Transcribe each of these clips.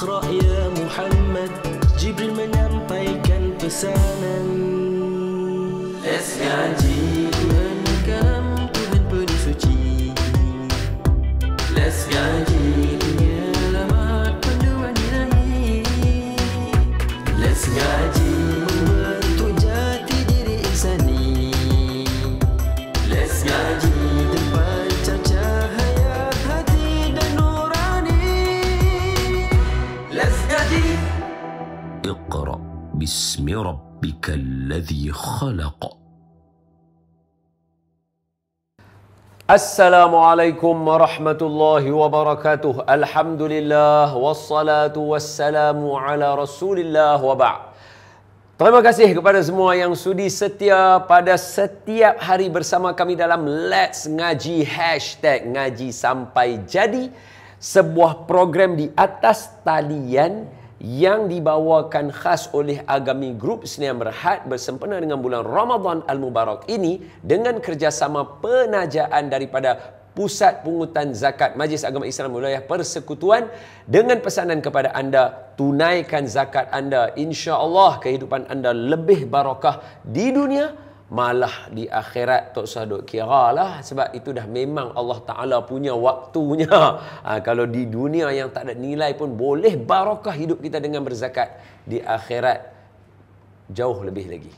Iqra ya Muhammad, Jibril menyampaikan pesanan. Let's ngaji Tuhan kalam, Tuhan penuh suci. Let's ngaji dunia alamat panduan ilahi. Let's ngaji membentuk jati diri insani. Let's ngaji terpancar cahaya hati dan nurani. Let's ngaji. Iqra bismi rabbikal ladzi khalaq. Assalamualaikum warahmatullahi wabarakatuh. Alhamdulillah wassalatu wassalamu ala Rasulillah wa ba'd. Terima kasih kepada semua yang sudi setia pada setiap hari bersama kami dalam Let's Ngaji #Ngaji Sampai Jadi, sebuah program di atas talian yang dibawakan khas oleh Agami Group Sdn Bhd bersempena dengan bulan Ramadan Al-Mubarak ini dengan kerjasama penajaan daripada Pusat Pungutan Zakat Majlis Agama Islam Wilayah Persekutuan dengan pesanan kepada anda, tunaikan zakat anda, insya-Allah kehidupan anda lebih barakah di dunia malah di akhirat. Tak usah duk kira lah, sebab itu dah memang Allah Ta'ala punya waktunya. Kalau di dunia yang tak ada nilai pun boleh barakah hidup kita dengan berzakat, di akhirat jauh lebih lagi.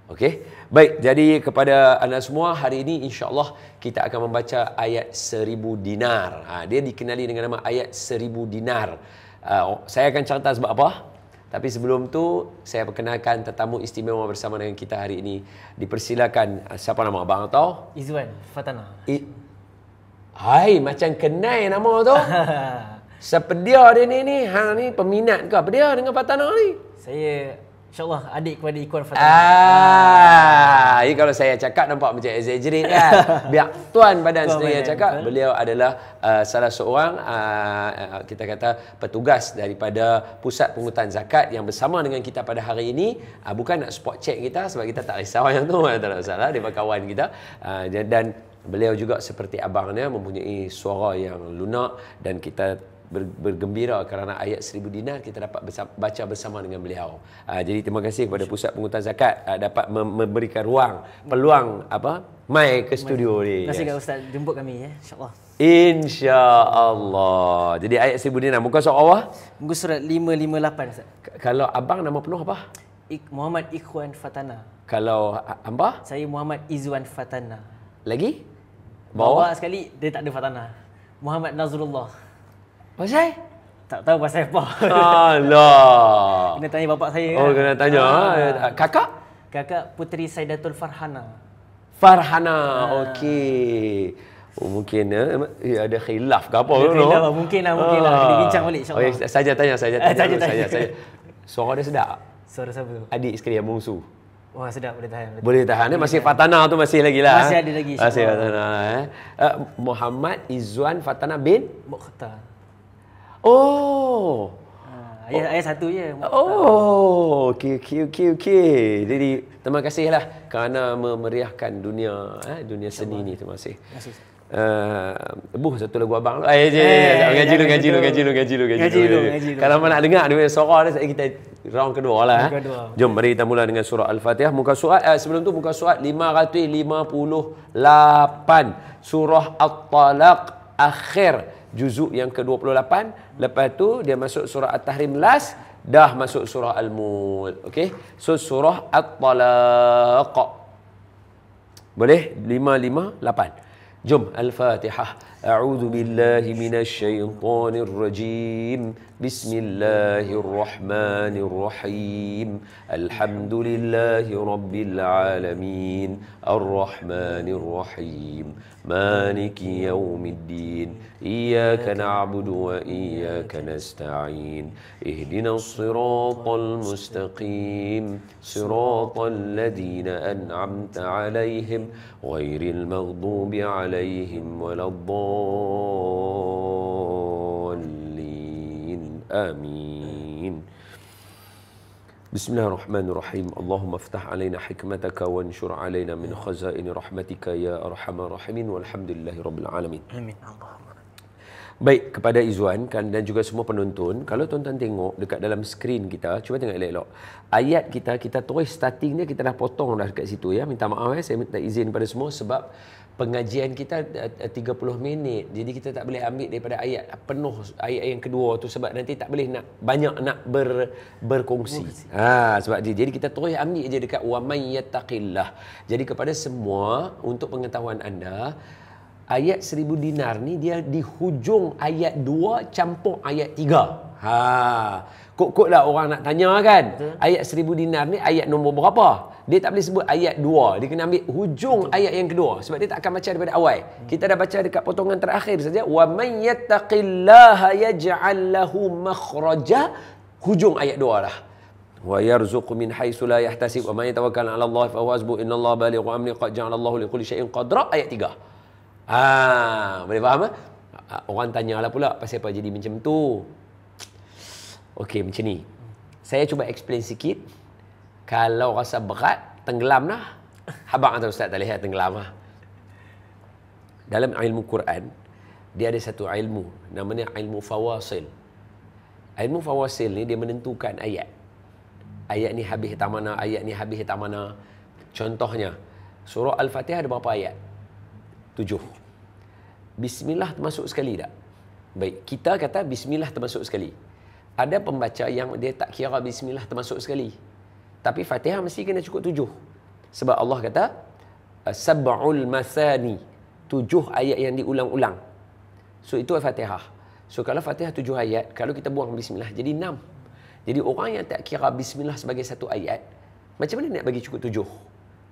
Okey, baik, jadi kepada anda semua, hari ini insya-Allah kita akan membaca ayat 1000 dinar. Dia dikenali dengan nama ayat 1000 dinar. Saya akan cerita sebab apa. Tapi sebelum tu, saya perkenalkan tetamu istimewa bersama dengan kita hari ini. Dipersilakan, siapa nama abang tahu? Izwan Fatana. Hai, macam kenal nama tu. Siapa dia ni? Hang ni peminat ke apa dia dengan Fatana ni? Saya insya-Allah adik kepada Ikhwan Fatana. Ini kalau saya cakap nampak macam exaggerate kan. Biar Tuan Badan sendiri yang cakap. Beliau adalah salah seorang kita kata petugas daripada Pusat Pungutan Zakat yang bersama dengan kita pada hari ini. Bukan nak spot check kita sebab kita tak risau yang tu, tak ada masalah, dia kawan kita. Dan beliau juga seperti abangnya mempunyai suara yang lunak, dan kita bergembira kerana ayat 1000 dinar kita dapat baca bersama dengan beliau. Jadi terima kasih kepada Pusat Pungutan Zakat dapat memberikan peluang mai ke studio ni. Terima kasih kepada Ustaz jemput kami ya, insya-Allah. Insya-Allah. Jadi ayat 1000 dinar muka surat Allah? Muka surat 558 Ustaz. Kalau abang nama penuh apa? Muhammad Ikhwan Fatana. Kalau hamba? Saya Muhammad Izwan Fatana. Lagi? Bawah sekali dia tak ada Fatana. Muhammad Nazrullah. Pasal? Tak tahu pasal apa. Alah. Kena tanya bapak saya. Oh, kena tanya. Kakak? Kakak Puteri Saidatul Farhana. Okey. Mungkin ada khilaf ke apa? Mungkin lah. Kita bincang balik insya-Allah. Saja tanya. Saja. Suara dia sedap. Suara siapa tu? Adik sekali yang bungsu. Wah, sedap, boleh tahan. Boleh tahan. Masih Fatana tu masih lagi lah. Masih ada lagi. Masih Fatana. Muhammad Izwan Fatana bin Mukhtar. Oh. Ayat satu je. Oh, okey. Jadi terima kasihlah kerana memeriahkan dunia seni ni. Terima kasih. Satu lagu abang. Ngaji lu. Kalau nak dengar dia suara dia, kita round kedua lah. Jom mari kita mula dengan surah Al-Fatihah. Muka surat sebelum tu muka surat 558. Surah At-Talaq akhir juzuk yang ke-28. Lepas tu dia masuk surah At-Tahrim last, dah masuk surah Al-Mulk. Okey. So surah At-Talaq. Boleh 558. Jom Al-Fatihah. A'udzu billahi minasy syaithanir rajim. Bismillahirrahmanirrahim. Alhamdulillahi rabbil alamin. Arrahmanir rahim. Maliki yaumiddin. Iyyaka na'budu wa iyyaka nasta'in. Ihdinas siratal mustaqim. Siratal ladzina an'amta 'alaihim ghairil maghdubi 'alaihim waladdallin. Amin. Bismillahirrahmanirrahim. Allahumma aftah alaina hikmataka wa anshur alaina min khazaini rahmatika ya arhamar rahimin walhamdulillahi rabbil alamin. Amin. Baik, kepada Izzuan dan juga semua penonton, kalau tuan-tuan tengok dekat dalam skrin kita, cuba tengok elok-elok. Ayat kita terus starting dia, kita dah potong dah dekat situ ya. Minta maaf saya minta izin pada semua sebab pengajian kita 30 minit. Jadi kita tak boleh ambil daripada ayat penuh ayat yang kedua tu sebab nanti tak boleh nak banyak nak berkongsi. Sebab dia. Jadi kita terus ambil je dekat wa may yattaqillah. Jadi kepada semua, untuk pengetahuan anda, ayat 1000 dinar ni dia di hujung ayat 2 campur ayat 3. Kok lah orang nak tanya kan. Ayat 1000 dinar ni ayat nombor berapa? Dia tak boleh sebut ayat 2. Dia kena ambil hujung ayat yang kedua. Sebab dia tak akan baca daripada awal. Kita dah baca dekat potongan terakhir saja. Wa may yattaqillaha yaj'al lahu makhraja. Hujung ayat 2 dah. Wa yarzuqu min haitsu la yahtasib wa may yatawakkal 'ala Allah fa huwa hasbuh innallaha balighu amri qad ja'ala Allahu likulli syai'in qadra. Ayat 3. Boleh faham tak? Orang tanyalah pula pasal apa jadi macam tu. Okey, macam ni. Saya cuba explain sikit. Kalau rasa berat, tenggelam lah. Abang atau ustaz tak lihat tenggelam lah. Dalam ilmu Quran, dia ada satu ilmu. Namanya ilmu fawasil. Ilmu fawasil ni dia menentukan ayat. Ayat ni habis tak mana, ayat ni habis tak mana. Contohnya, surah Al-Fatihah ada berapa ayat? 7. Bismillah termasuk sekali tak? Baik, kita kata Bismillah termasuk sekali. Ada pembaca yang dia tak kira Bismillah termasuk sekali. Tapi Fatihah mesti kena cukup 7. Sebab Allah kata, Sab'ul Mathani. 7 ayat yang diulang-ulang. So itu Fatihah. So kalau Fatihah 7 ayat, kalau kita buang Bismillah jadi 6. Jadi orang yang tak kira Bismillah sebagai satu ayat, macam mana nak bagi cukup 7?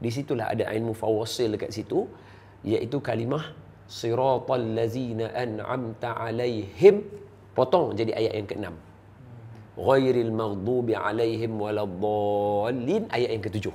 Di situlah ada ilmu fawasil dekat situ, iaitu kalimah Siratal lazina an'amta alaihim, potong jadi ayat yang ke-6. Ghairil maghdubi alaihim waladdallin, ayat yang ke-7.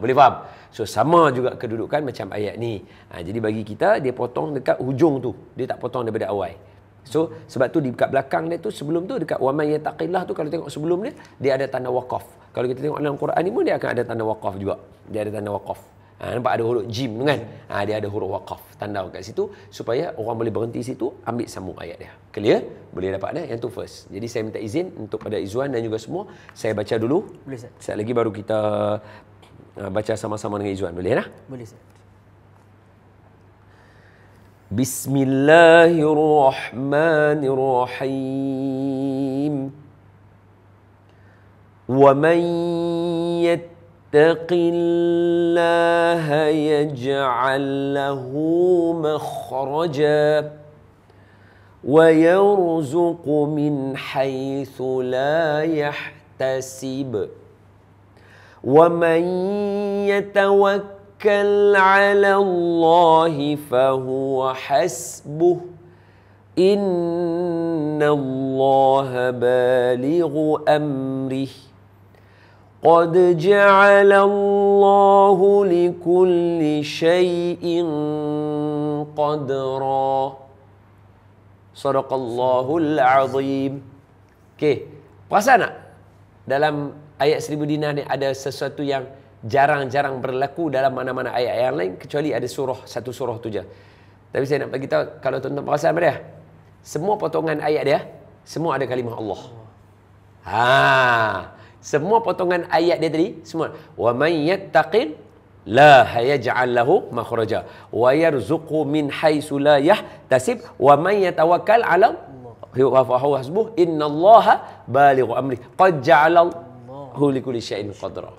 Boleh faham? So sama juga kedudukan macam ayat ni. Jadi bagi kita dia potong dekat hujung tu. Dia tak potong daripada awal. So sebab tu di dekat belakang dia tu, sebelum tu dekat wa may yattaqillah tu, kalau tengok sebelum dia ada tanda waqaf. Kalau kita tengok dalam Quran ni pun dia akan ada tanda waqaf juga. Dia ada tanda waqaf. Nampak ada huruf jim tu kan? Dia ada huruf waqaf. Tanda kat situ supaya orang boleh berhenti situ, ambil sambung ayat dia. Clear? Boleh dapat dah? Yang tu first. Jadi saya minta izin untuk pada Izzuan dan juga semua, saya baca dulu. Boleh, Ustaz. Sekejap lagi baru kita baca sama-sama dengan Izzuan. Boleh dah? Boleh, Ustaz. Bismillahirrahmanirrahim. Wa man yattaqillaha yaj'al lahu makhraja wa yarzuqhu min haitsu la yahtasib. Wa man yatawakkal 'ala Allahi fa huwa hasbuh. Innallaha balighu amrih. Qad ja'ala Allahu likulli syai'in qadra. Sadaqallahul azim. Okey, perasan tak? Dalam ayat 1000 dinar ni ada sesuatu yang jarang-jarang berlaku dalam mana-mana ayat yang lain, kecuali ada satu surah tu je. Tapi saya nak bagi tahu, kalau tuan-tuan perasan apa dia? Semua potongan ayat dia, semua ada kalimah Allah. Semua potongan ayat dia tadi, semua. Wa may yattaqil la yaj'al lahu makhraja wa yarzuqhu min haitsu la yahtasib wa may yatawakkal 'ala Allahu hasbuh innallaha balighu amri qad ja'ala Allahu likulli syai'in qadra.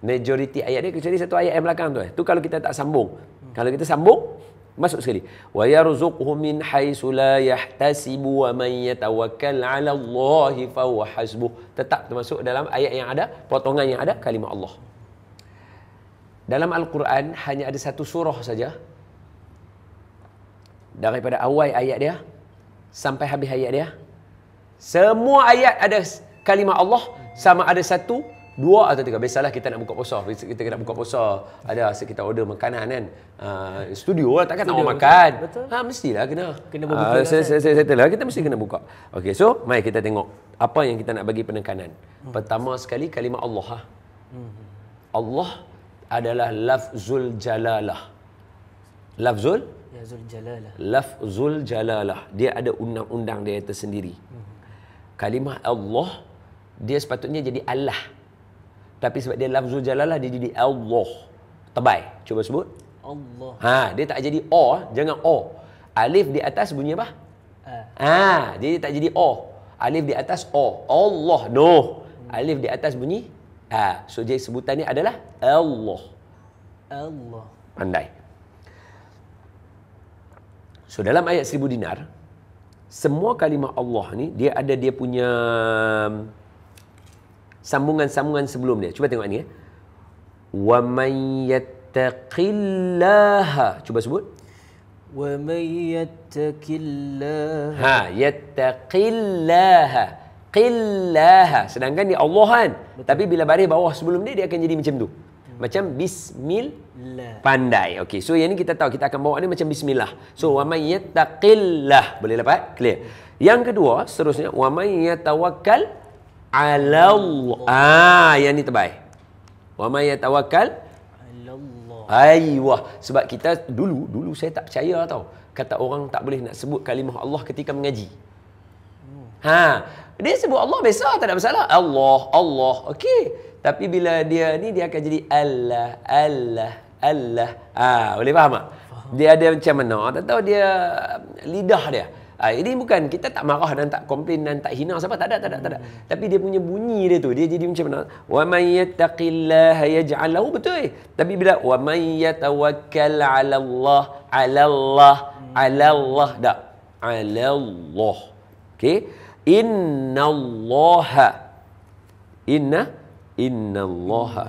Majoriti ayat dia kecuali satu ayat yang belakang tu. Tu kalau kita tak sambung. Kalau kita sambung masuk sekali. Wa yarzuqhu min haitsu la yahtasibu wa man yatawakkal 'ala Allahi fa huwa hasbuh. Tetap termasuk dalam ayat yang ada, potongan yang ada kalimah Allah. Dalam Al-Quran hanya ada satu surah saja. Daripada awal ayat dia sampai habis ayat dia, semua ayat ada kalimah Allah, sama ada 1, 2 atau 3. Biasalah kita nak buka puasa, kita nak buka puasa, ada kita order makanan kan, studio lah, takkan nak makan. Betul. Mestilah kena berbuka. Settle lah, kita mesti kena buka. Okey, so mari kita tengok apa yang kita nak bagi penekanan. Pertama sekali kalimah Allah. Allah adalah lafzul jalalah. Lafzul Ya Zul Jalalah. Lafzul jalalah. Dia ada undang-undang dia tersendiri. Kalimah Allah, dia sepatutnya jadi Allah. Tapi sebab dia lafzul jalalah, dia jadi Allah. Tebal. Cuba sebut. Allah. Dia tak jadi O. Jangan O. Alif di atas bunyi apa? Dia tak jadi O. Alif di atas O. Allah. No. Alif di atas bunyi So jadi sebutan ni adalah Allah. Allah. Pandai. So dalam ayat 1000 dinar, semua kalimah Allah ni dia ada dia punya sambungan-sambungan sebelum dia. Cuba tengok ni. Wa man yattaqillaha. Cuba sebut. Wa man yattaqillaha. Yattaqillaha. Qillaha. Sedangkan dia Allah kan. Tapi bila baris bawah sebelum dia akan jadi macam tu. Macam bismillah. Pandai. Okey. So yang ni kita tahu, kita akan bawa ni macam bismillah. So wa may yattaqillah. Boleh dapat? Clear. Yang kedua, seterusnya wa may yatawakkal 'ala Allah. Yang ni terbaik. Wa may yatawakkal 'ala Allah. Aiwah. Sebab kita dulu saya tak percaya tau. Kata orang tak boleh nak sebut kalimah Allah ketika mengaji. Dia sebut Allah biasa, tak ada masalah. Allah. Okey. Tapi bila dia ni, dia akan jadi Allah. Boleh faham tak? Dia ada macam mana? Tak tahu dia lidah dia. Ini bukan, kita tak marah dan tak komplain dan tak hina siapa. Tak ada. Tapi dia punya bunyi dia tu, dia jadi macam mana? Wa may yattaqillaha yaj'al lahu, betul. Tapi bila wa may yatawakkal 'ala Allah, 'ala Allah, tak. 'Ala Allah. Okey? Innallaha.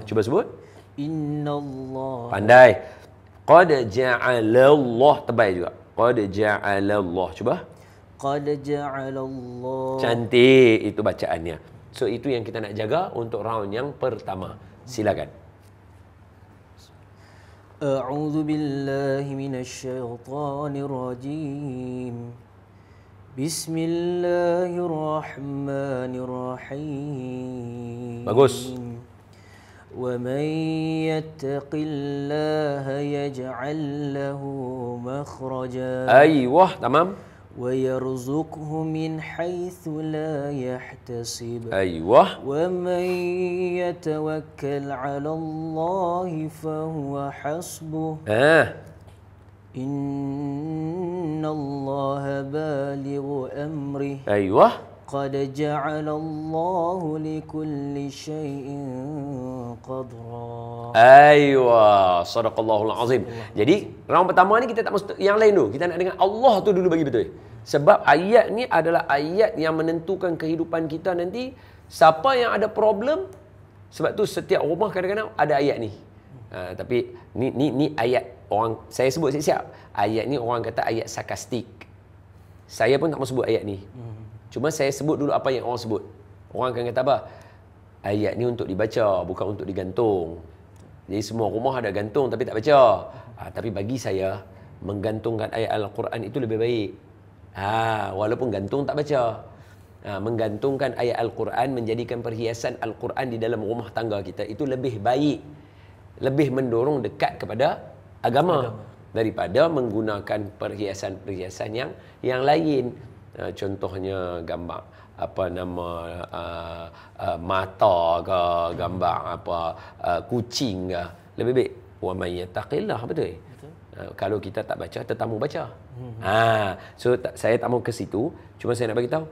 Cuba sebut. Innallah. Pandai. Qad ja'alallah. Tebal juga. Qad ja'alallah. Cuba. Qad ja'alallah. Cantik itu bacaannya. So itu yang kita nak jaga untuk round yang pertama. Silakan. A'udzu billahi minasyaitonir rajim. Bismillahirrahmanirrahim. Bagus. Wa man yattaqillaha yaj'al lahu makhraja. Aiwah, tamam. Wa yarzuqhu min haitsu la yahtasib. Aiwah. Wa man yatawakkal 'ala Allahi fa huwa hasbuh. Innallaha balighu amrih. Aiwah. Qad ja'alallahu likulli syai'in qadra. Aiwah, sadaqallahul azim. Jadi, round pertama ni kita tak mesti yang lain dulu. Kita nak dengar Allah tu dulu bagi betul. Sebab ayat ni adalah ayat yang menentukan kehidupan kita nanti. Siapa yang ada problem, sebab tu setiap rumah kadang-kadang ada ayat ni. Tapi ni ayat orang, saya sebut siap-siap. Ayat ni orang kata ayat sarkastik. Saya pun tak mau sebut ayat ni. Cuma saya sebut dulu apa yang orang sebut. Orang akan kata apa? Ayat ni untuk dibaca, bukan untuk digantung. Jadi semua rumah ada gantung tapi tak baca. Tapi bagi saya, menggantungkan ayat Al-Quran itu lebih baik. Walaupun gantung tak baca. Menggantungkan ayat Al-Quran, menjadikan perhiasan Al-Quran di dalam rumah tangga kita, itu lebih baik. Lebih mendorong dekat kepada agama daripada menggunakan perhiasan-perhiasan yang lain. Contohnya gambar mata ke, gambar kucing ke. Lebih baik wa may yattaqillah, betul? Kalau kita tak baca, tetamu baca. So saya tak mau ke situ, cuma saya nak bagi tahu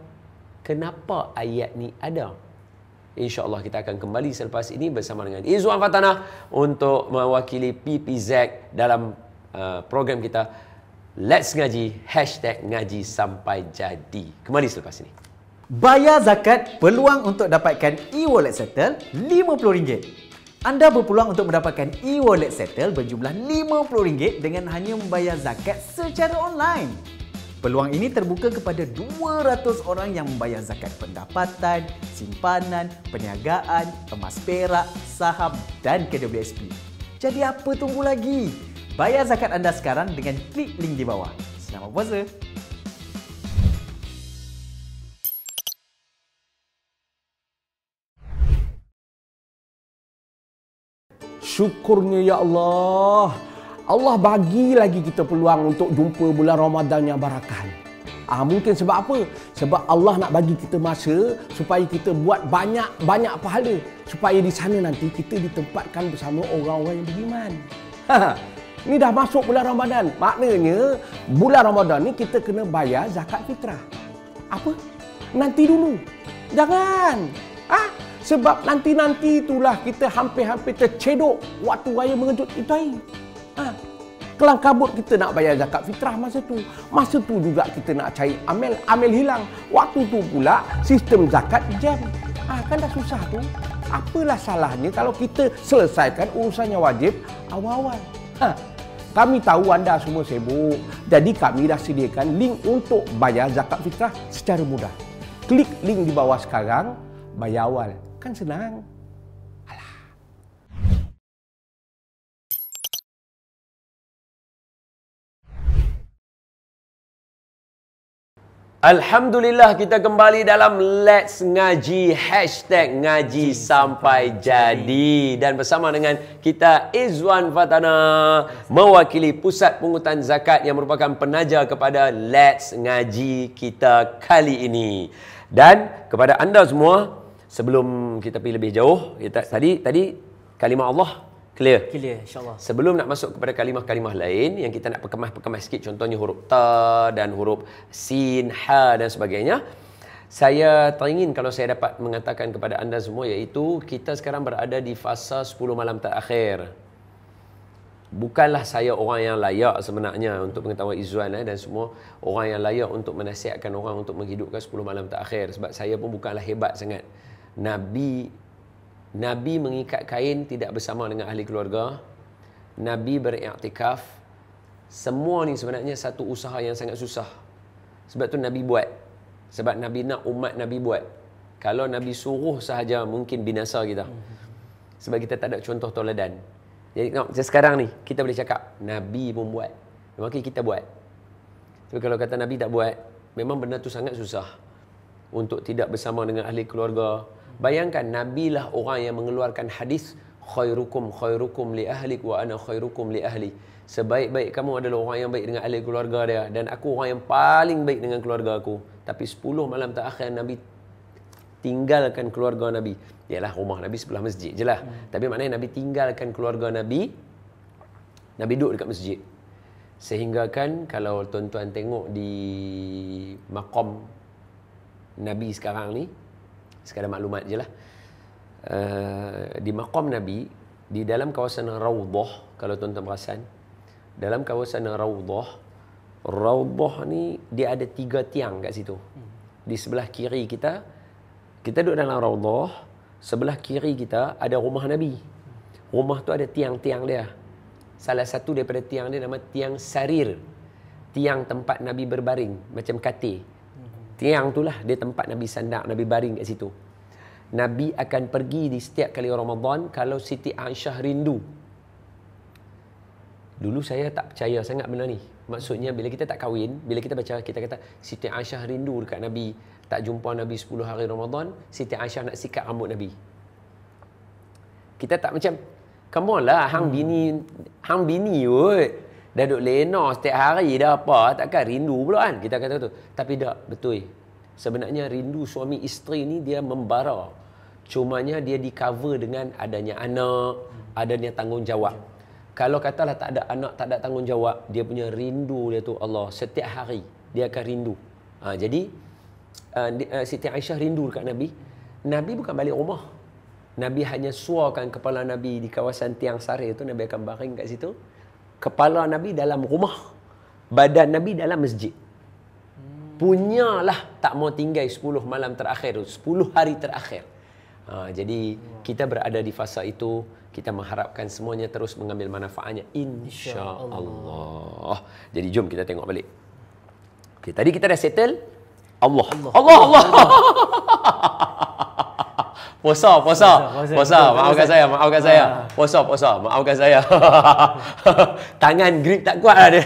kenapa ayat ni ada. InsyaAllah kita akan kembali selepas ini bersama dengan Izzuan Fatanah untuk mewakili PPZ dalam program kita Let's Ngaji, #ngaji sampai jadi. Kembali selepas ini. Bayar zakat, peluang untuk dapatkan e-wallet settle RM50. Anda berpeluang untuk mendapatkan e-wallet settle berjumlah RM50 dengan hanya membayar zakat secara online. Peluang ini terbuka kepada 200 orang yang membayar zakat pendapatan, simpanan, perniagaan, emas perak, saham dan KWSP. Jadi apa tunggu lagi? Bayar zakat anda sekarang dengan klik link di bawah. Selamat puasa! Syukurnya ya Allah, Allah bagi lagi kita peluang untuk jumpa bulan Ramadan yang barakah ni. Mungkin sebab apa? Sebab Allah nak bagi kita masa supaya kita buat banyak pahala, supaya di sana nanti kita ditempatkan bersama orang-orang yang beriman. Ni dah masuk bulan Ramadan. Maknanya bulan Ramadan ni kita kena bayar zakat fitrah. Apa? Nanti dulu. Jangan. Sebab nanti-nanti itulah kita hampir-hampir tercedok waktu raya mengejut itu hari. Kelang kabut kita nak bayar zakat fitrah masa tu. Masa tu juga kita nak cari amil hilang. Waktu tu pula sistem zakat jam. Kan dah susah tu. Apalah salahnya kalau kita selesaikan urusan yang wajib awal-awal. Kami tahu anda semua sibuk. Jadi kami dah sediakan link untuk bayar zakat fitrah secara mudah. Klik link di bawah sekarang, bayar awal. Kan senang. Alhamdulillah kita kembali dalam Let's Ngaji #ngaji sampai jadi, dan bersama dengan kita Izwan Fatana, mewakili Pusat Pungutan Zakat yang merupakan penaja kepada Let's Ngaji kita kali ini. Dan kepada anda semua, sebelum kita pergi lebih jauh, tadi kalimah Allah clear? Clear, insyaAllah. Sebelum nak masuk kepada kalimah-kalimah lain yang kita nak perkemas sikit, contohnya huruf ta dan huruf sin, ha dan sebagainya, saya teringin kalau saya dapat mengatakan kepada anda semua, iaitu kita sekarang berada di fasa 10 malam terakhir. Bukanlah saya orang yang layak sebenarnya untuk pengetahuan Izzuan dan semua orang yang layak untuk menasihatkan orang untuk menghidupkan 10 malam terakhir, sebab saya pun bukanlah hebat sangat. Nabi mengikat kain tidak bersama dengan ahli keluarga. Nabi beriktikaf. Semua ni sebenarnya satu usaha yang sangat susah. Sebab tu Nabi buat. Sebab Nabi nak umat Nabi buat. Kalau Nabi suruh sahaja mungkin binasa kita. Sebab kita tak ada contoh teladan. Jadi sekarang ni kita boleh cakap Nabi pun buat, maka kita buat. Tapi kalau kata Nabi tak buat, memang benda tu sangat susah untuk tidak bersama dengan ahli keluarga. Bayangkan Nabi lah orang yang mengeluarkan hadis khairukum li ahlik wa ana khairukum li ahli. Sebaik-baik kamu adalah orang yang baik dengan ahli keluarga dia, dan aku orang yang paling baik dengan keluarga aku. Tapi 10 malam terakhir Nabi tinggalkan keluarga Nabi. Yalah, rumah Nabi sebelah masjid je lah. Tapi maknanya Nabi tinggalkan keluarga Nabi. Nabi duduk dekat masjid. Sehingga kan kalau tuan-tuan tengok di maqam Nabi sekarang ni, sekadar maklumat je lah, di maqam Nabi, di dalam kawasan Raudhah, kalau tuan-tuan perasan, dalam kawasan Raudhah ni dia ada 3 tiang kat situ. Di sebelah kiri kita duduk dalam Raudhah, sebelah kiri kita ada rumah Nabi. Rumah tu ada tiang-tiang dia. Salah satu daripada tiang dia nama tiang sarir, tiang tempat Nabi berbaring, macam katil. Tiang itulah dia tempat Nabi sandak, Nabi baring kat situ. Nabi akan pergi di setiap kali Ramadan kalau Siti Aisyah rindu. Dulu saya tak percaya sangat benda ni. Maksudnya bila kita tak kahwin, bila kita baca, kita kata Siti Aisyah rindu dekat Nabi, tak jumpa Nabi 10 hari Ramadan, Siti Aisyah nak sikat rambut Nabi. Kita tak macam, come on lah, hang bini kot. Dah duduk lena setiap hari dah apa, takkan rindu pula kan, kita kata tu. Tapi tak, betul. Sebenarnya rindu suami isteri ni dia membara. Cumanya dia di cover dengan adanya anak, adanya tanggungjawab. Kalau katalah tak ada anak, tak ada tanggungjawab, dia punya rindu dia tu Allah, setiap hari dia akan rindu. Jadi Siti Aisyah rindu dekat Nabi. Nabi bukan balik rumah. Nabi hanya suarkan kepala Nabi di kawasan tiang sarir tu, Nabi akan baring kat situ. Kepala Nabi dalam rumah, badan Nabi dalam masjid. Punyalah tak mau tinggal 10 malam terakhir tu, 10 hari terakhir. Jadi kita berada di fasa itu. Kita mengharapkan semuanya terus mengambil manfaatnya, insya-Allah. Jadi jom kita tengok balik. Okey, tadi kita dah settle Allah. Puasa. Maafkan saya. Puasa. Maafkan saya. Tangan grip tak kuat lah dia.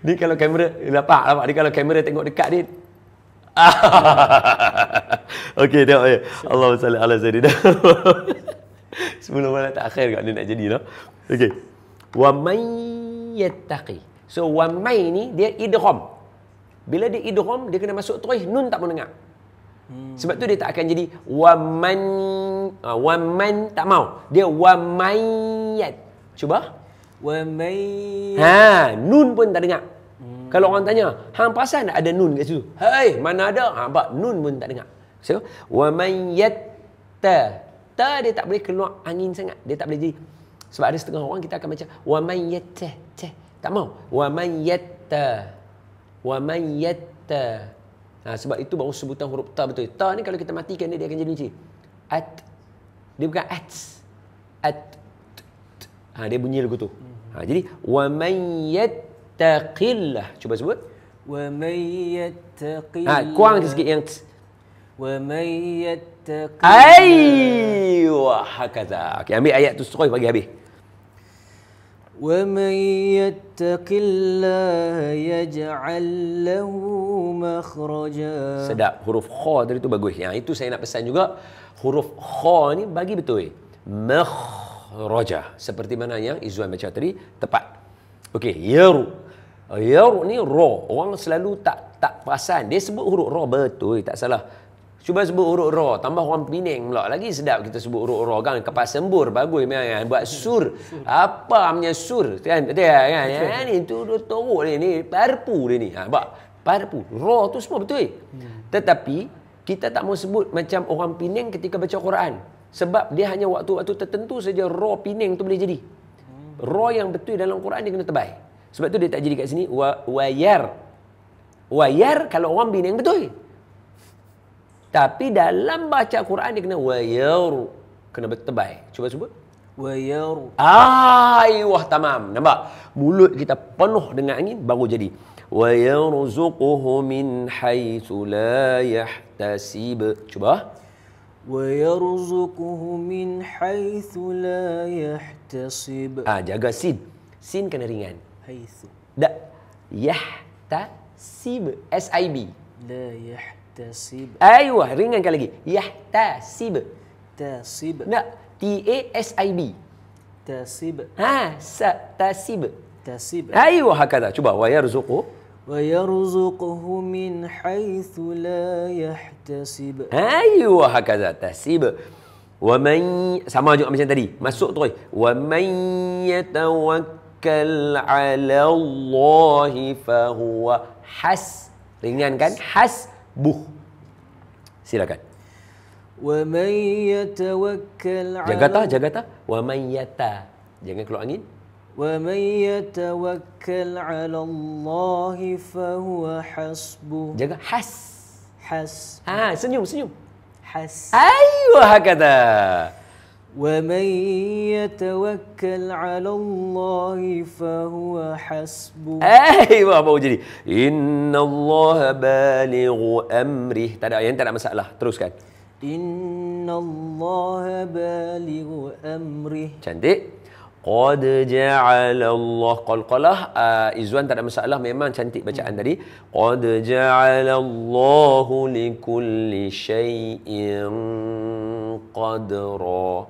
Ni kalau kamera nampak. Ni kalau kamera tengok dekat dia. Okey, tengok ya. Allahumma salli ala sayyidina. 10 malam terakhir kat dia nak jadi lah. Okey. Wa may yattaqi. So wa may ni dia idgham. Bila dia idgham, dia kena masuk terus, nun tak mau dengar. Sebab tu dia tak akan jadi wa man tak mau. Dia wa mayyat. Cuba. Wa may Nun pun tak dengar. Kalau orang tanya, hang perasan tak ada nun kat situ? Hai, mana ada? Bak nun pun tak dengar. So, wa mayyatta. Ta dia tak boleh keluar angin sangat. Dia tak boleh jadi. Sebab ada setengah orang kita akan baca wa mayyatta. Tak mau. Wa mayyatta. Wa mayyatta. Sebab itu baru sebutan huruf ta betul. Ta ni kalau kita matikan dia akan jadi macam at. Dia bukan at. Dia bunyi lagu tu. Jadi wa mayyattaqillah. Cuba sebut. wa may yattaqillah. Kurang sikit yang Wa may yattaqillah. Aywa hakaza. Okey, ambil ayat tu terus bagi habis. Wa may yattaqillah yaj'al lahu makhraja. Sedap. Huruf kha tadi tu bagus. Yang itu saya nak pesan juga. Huruf kha ni bagi betul. Makhraja. Seperti mana yang Izzuan baca tadi, tepat. Okey, yaru. Yaru ni ra. Orang selalu tak perasan. Dia sebut huruf ra betul, tak salah. Cuba sebut huruf ra, tambah orang Penang pula. Lagi sedap kita sebut huruf ra kan. Kepas sembur bagus kan. Buat sur. Apa namanya sur? Kan? Betul kan? Ni tu teruk ni parpu dia ni. Parpu. Ra tu semua betul. Tetapi kita tak mau sebut macam orang Penang ketika baca Quran. Sebab dia hanya waktu-waktu tertentu saja ra Penang tu boleh jadi. Ra yang betul dalam Quran dia kena tebal. Sebab tu dia tak jadi kat sini wayar. Wayar kalau orang Penang betul. Tapi dalam baca Quran dia kena wayar. Kena bertebal. Cuba sebut. Wayar. Wah, tamam. Nampak? Mulut kita penuh dengan angin baru jadi. وَيَرْزُقُهُ مِنْ حَيْثُ لَا يَحْتَسِبُ. Cuba. وَيَرْزُقُهُ مِنْ حَيْثُ لَا يَحْتَسِبُ. Jaga sin. Sin kena ringan. حَيْثُ. Tak. Yahtasib. S-I-B. La yahtasib. Ayuh, ringankan lagi. Yahtasib. Tasib. Tak. T-A-S-I-B. Tasib. Tasib. Tasib. Ayuh, hakata. Cuba. وَيَرْزُقُهُ. وَيَرْزُقُهُ مِنْ حَيْثُ لَا يَحْتَسِبُ. Ayuh, hakata. Tasib. وَمَنْ sama juga macam tadi. Masuk terus. وَمَنْ يَتَوَكَّلْ عَلَى اللَّهِ فَهُوَ ringankan. Hasbuh. Silakan. وَمَنْ يَتَوَكَّلْ Jaga ta. وَمَنْ يَتَا. Jangan keluar angin. وَمَنْ يَتَوَكَّلْ عَلَى اللَّهِ فَهُوَ حَسْبُهُ. Jaga حَس. Senyum. حَس. Ayuh, hakata. وَمَنْ يَتَوَكَّلْ عَلَى اللَّهِ فَهُوَ حَسْبُهُ. Ayuh, baru jadi. Innallaha balighu amrih. Tak ada masalah. Teruskan. Innallaha balighu amrih. Cantik. Qad ja'ala Allah qalqalah. Izzuan tak ada masalah, memang cantik bacaan tadi. Qad ja'ala Allahu likulli syai'in qadra.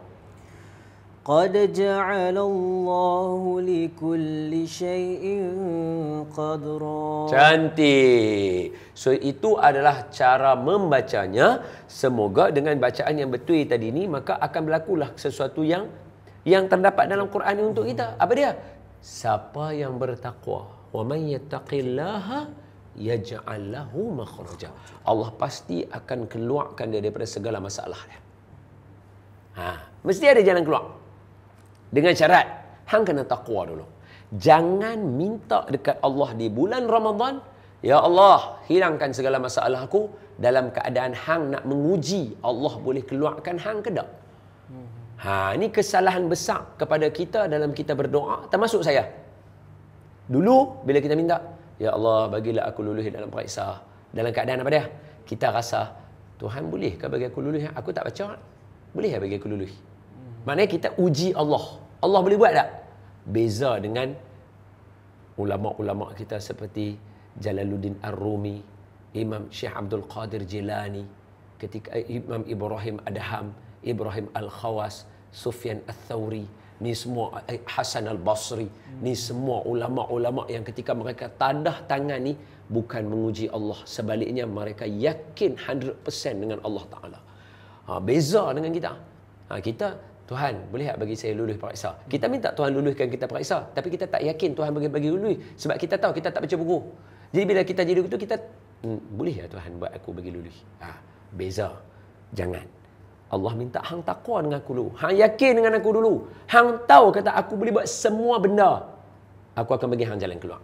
Qad ja'ala Allahu likulli syai'in qadra. Cantik. So itu adalah cara membacanya. Semoga dengan bacaan yang betul tadi ni, maka akan berlakulah sesuatu yang terdapat dalam Quran ini untuk kita. Apa dia? Siapa yang bertakwa, wa man yattaqillaha yaj'al lahu makhraja. Allah pasti akan keluarkan dia daripada segala masalah dia. Mesti ada jalan keluar. Dengan syarat hang kena takwa dulu. Jangan minta dekat Allah di bulan Ramadan, ya Allah, hilangkan segala masalah aku, dalam keadaan hang nak menguji Allah boleh keluarkan hang ke tak? Ini kesalahan besar kepada kita dalam kita berdoa, termasuk saya. Dulu bila kita minta, ya Allah bagilah aku lulus dalam periksa, dalam keadaan apa dia? Kita rasa, Tuhan bolehkah bagi aku lulus? Aku tak baca, boleh bagi aku lulus? Maknanya kita uji Allah. Allah boleh buat tak? Beza dengan ulama-ulama kita seperti Jalaluddin Ar-Rumi, Imam Syekh Abdul Qadir Jilani, ketika Imam Ibrahim Adham, Ibrahim Al-Khawas, Sufyan Ats-Tsauri, ni semua Hasan Al-Basri, ni semua ulama-ulama yang ketika mereka tadah tangan ni bukan menguji Allah, sebaliknya mereka yakin 100% dengan Allah Taala. Beza dengan kita. Kita, Tuhan boleh tak bagi saya lulus periksa? Kita minta Tuhan luluskan kita periksa, tapi kita tak yakin Tuhan bagi lulus sebab kita tahu kita tak baca buku. Jadi bila kita jadi begitu, kita boleh ya Tuhan buat aku bagi lulus. Beza. Jangan. Allah minta hang takwa dengan aku dulu. Hang yakin dengan aku dulu. Hang tahu kata aku boleh buat semua benda. Aku akan bagi hang jalan keluar.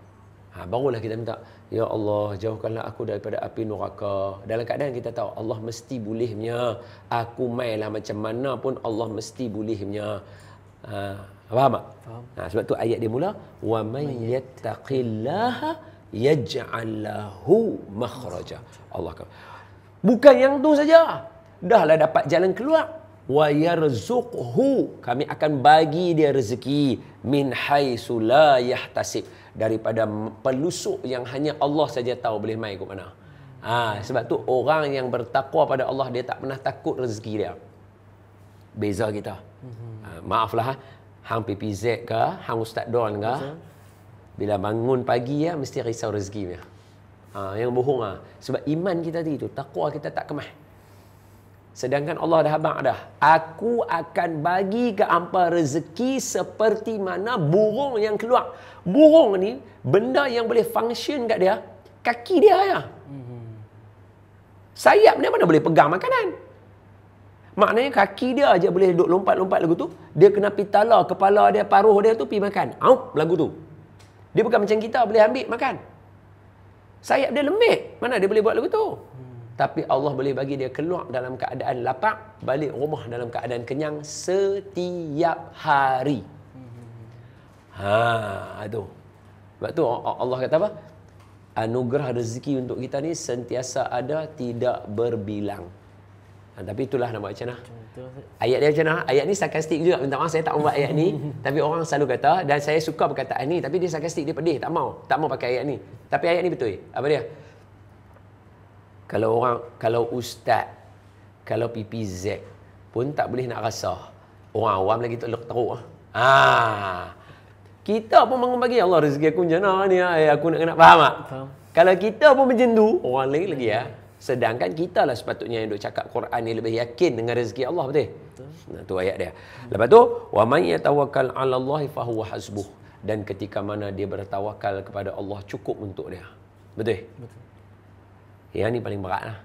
Barulah kita minta, ya Allah, jauhkanlah aku daripada api neraka. Dalam keadaan kita tahu Allah mesti bolehnya. Aku mainlah macam mana pun Allah mesti bolehnya. Faham tak? Faham. Sebab tu ayat dia mula, wa may yattaqillaha yaj'al lahu makhraja. Allah kata. Bukan yang tu saja. Dahlah dapat jalan keluar. Wa yarzuqhu, kami akan bagi dia rezeki min haitsu la yahtasib, daripada pelusuk yang hanya Allah saja tahu boleh mai ke mana. Sebab tu orang yang bertakwa pada Allah, dia tak pernah takut rezeki dia. Beza kita. Maaflah, hang PPZ ke, hang Ustaz Don ke, bila bangun pagi mesti risau rezeki dia. Yang bohong sebab iman kita tadi tu, takwa kita tak kemah. Sedangkan Allah dah habaq dah, aku akan bagi ke hampa rezeki seperti mana burung yang keluar. Burung ni benda yang boleh function kat dia, kaki dia ya. Sayap dia mana boleh pegang makanan. Maknanya kaki dia aja boleh duduk lompat-lompat lagu tu, dia kena pitala kepala dia, paruh dia tu pergi makan. Lagu tu. Dia bukan macam kita boleh ambil makan. Sayap dia lembik, mana dia boleh buat lagu tu. Tapi Allah boleh bagi dia keluar dalam keadaan lapar, balik rumah dalam keadaan kenyang setiap hari. Tu. Sebab tu Allah kata apa? Anugerah rezeki untuk kita ni sentiasa ada, tidak berbilang. Tapi itulah nak buat macam mana? Ayat dia macam mana? Ayat ni sarkastik juga. Minta maaf saya tak mau buat ayat ni. Tapi orang selalu kata, dan saya suka perkataan ni, tapi dia sarkastik, dia pedih, tak mau pakai ayat ni. Tapi ayat ni betul. Apa dia? Kalau ustaz, kalau PPZ pun tak boleh nak rasa. Orang awam lagi tak teruk. Kita pun bangun pagi, Allah rezeki aku macam mana ni, aku nak faham tak? Faham. Kalau kita pun macam tu, orang lain lagi Sedangkan kita lah sepatutnya yang duk cakap Quran ni lebih yakin dengan rezeki Allah, betul? Tu ayat dia. Lepas tu, wa may yatawakkal 'ala Allahi fa huwa hasbuh. Dan ketika mana dia bertawakal kepada Allah, cukup untuk dia. Betul? Yang ni paling berat lah.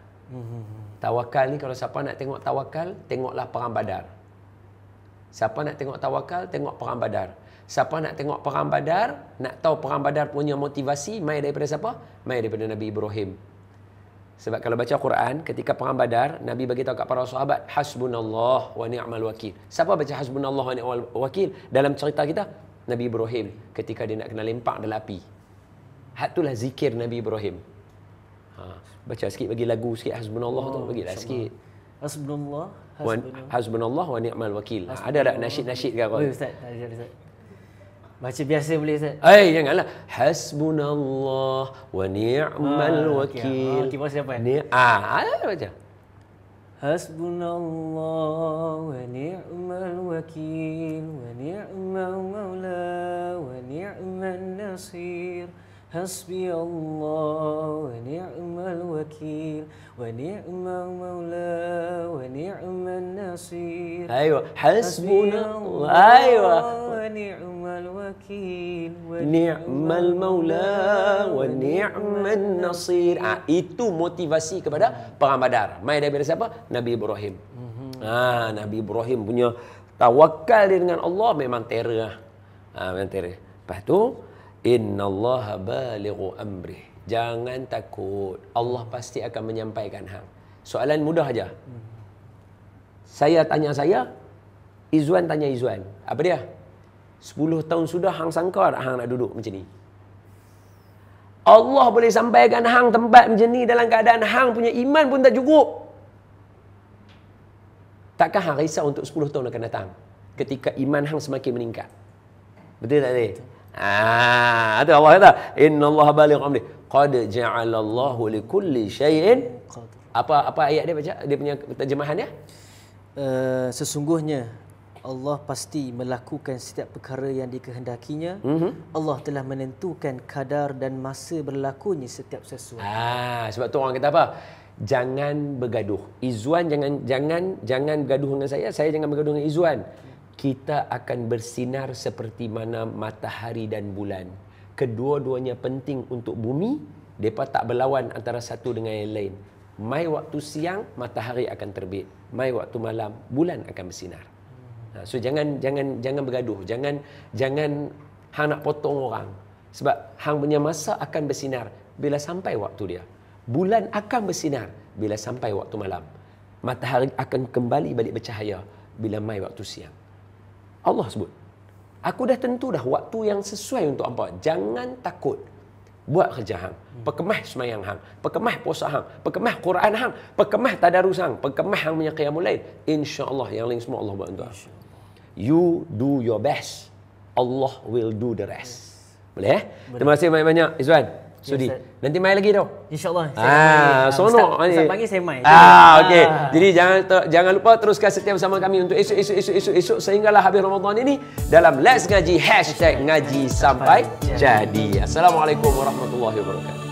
Tawakal ni, kalau siapa nak tengok tawakal, tengoklah Perang Badar. Siapa nak tengok tawakal, tengok Perang Badar. Siapa nak tengok Perang Badar, nak tahu Perang Badar punya motivasi, mai daripada siapa? Mai daripada Nabi Ibrahim. Sebab kalau baca Quran, ketika Perang Badar, Nabi bagi tahu kat para sahabat, hasbunallah wa ni'mal wakil. Siapa baca hasbunallah wa ni'mal wakil dalam cerita kita? Nabi Ibrahim, ketika dia nak kena lempak dalam api. Itulah zikir Nabi Ibrahim. Baca sikit, bagi lagu sikit hasbunallah tu, bagilah sikit. Hasbunallah wa ni'mal wakil. Ada tak nasyid-nasyid ke apa? Ustaz, ada Ustaz. Baca biasa boleh Ustaz? Janganlah. Hasbunallah wa ni'mal wakil. Okey, masih apa? Baca. Hasbunallah wa ni'mal wakil wa ni'mal maula wa ni'man nasir. Hasbi Allah wa ni'mal wakil wa ni'mal maula wa ni'man nasir. Hasbunallah. Wa ni'mal wakil wa ni'mal maula wa ni'man nasir. Itu motivasi kepada Perang Badar. Mai daripada siapa? Nabi Ibrahim. Nabi Ibrahim punya tawakal dia dengan Allah memang terror. Memang terror. Lepas tu, innallaha balighu amrih. Jangan takut. Allah pasti akan menyampaikan hang. Soalan mudah aja. Saya tanya saya, Izwan tanya Izwan. Apa dia? 10 tahun sudah hang sangka tak hang nak duduk macam ni? Allah boleh sampaikan hang tempat macam ni dalam keadaan hang punya iman pun tak cukup. Takkan hang risau untuk 10 tahun akan datang ketika iman hang semakin meningkat? Betul tak tadi? Itu Allah kata, innallaha balighu amri qad ja'alallahu likulli syai'in. Apa ayat dia baca? Dia punya terjemahan dia? Sesungguhnya Allah pasti melakukan setiap perkara yang dikehendakinya. Allah telah menentukan kadar dan masa berlakunya setiap sesuatu. Sebab tu orang kata apa? Jangan bergaduh. Izzuan jangan bergaduh dengan saya jangan bergaduh dengan Izzuan. Kita akan bersinar seperti mana matahari dan bulan. Kedua-duanya penting untuk bumi. Depa tak berlawan antara satu dengan yang lain. Mai waktu siang matahari akan terbit. Mai waktu malam bulan akan bersinar. So jangan bergaduh. Jangan hang nak potong orang. Sebab hang punya masa akan bersinar bila sampai waktu dia. Bulan akan bersinar bila sampai waktu malam. Matahari akan kembali balik bercahaya bila mai waktu siang. Allah sebut, aku dah tentu dah waktu yang sesuai untuk hampa. Jangan takut. Buat kerja hang. Perkemah semayang hang. Perkemah puasa hang. Perkemah Quran hang. Perkemah tadarus hang. Perkemah hang punya qiyamul lail. InsyaAllah yang lain semua Allah buat untuk hang. You do your best. Allah will do the rest. Boleh? Terima kasih banyak-banyak Izzuan. Sudi. Nanti mai lagi tau. InsyaAllah. Sonok ni. Ustaz panggil saya mai. Okey. Jadi jangan lupa teruskan setia bersama kami untuk esok sehinggalah habis Ramadan ini dalam Let's Ngaji #ngaji sampai jadi. Assalamualaikum warahmatullahi wabarakatuh.